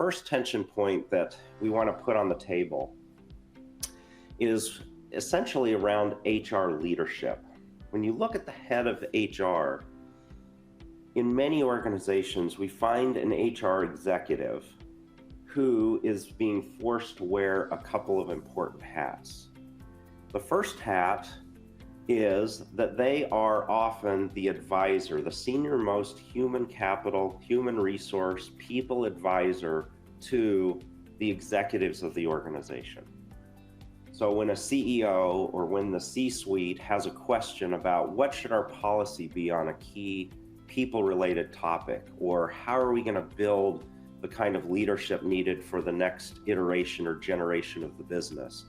first tension point that we want to put on the table is essentially around HR leadership. When you look at the head of HR, in many organizations, we find an HR executive who is being forced to wear a couple of important hats. The first hat is that they are often the advisor, the senior most human capital, human resource, people advisor to the executives of the organization. So when a CEO or when the C-suite has a question about what should our policy be on a key people-related topic, or how are we going to build the kind of leadership needed for the next iteration or generation of the business,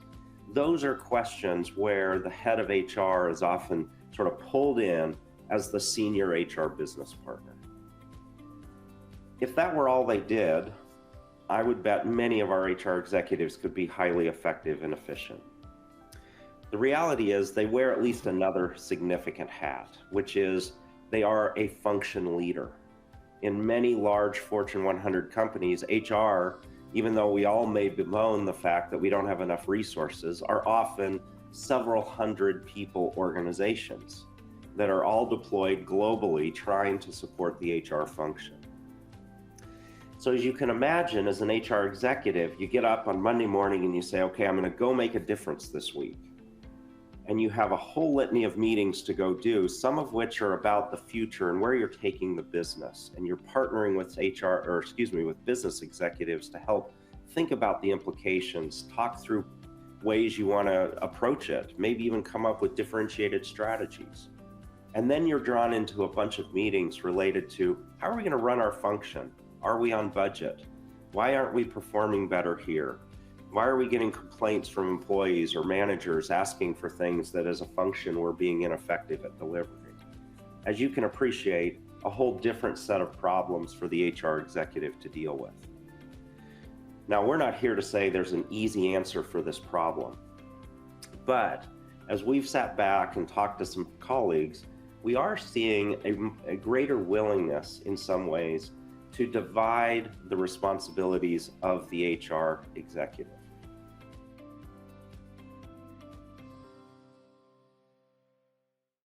those are questions where the head of HR is often sort of pulled in as the senior HR business partner. If that were all they did, I would bet many of our HR executives could be highly effective and efficient. The reality is they wear at least another significant hat, which is they are a function leader. In many large Fortune 100 companies, HR, even though we all may bemoan the fact that we don't have enough resources, are often several hundred people organizations that are all deployed globally trying to support the HR function. So as you can imagine, as an HR executive, you get up on Monday morning and you say, okay, I'm going to go make a difference this week. And you have a whole litany of meetings to go do, some of which are about the future and where you're taking the business. And you're partnering with with business executives to help think about the implications, talk through ways you want to approach it, maybe even come up with differentiated strategies. And then you're drawn into a bunch of meetings related to how are we going to run our function? Are we on budget? Why aren't we performing better here? Why are we getting complaints from employees or managers asking for things that as a function we're being ineffective at delivering? As you can appreciate, a whole different set of problems for the HR executive to deal with. Now, we're not here to say there's an easy answer for this problem, but as we've sat back and talked to some colleagues, we are seeing a greater willingness in some ways to divide the responsibilities of the HR executive.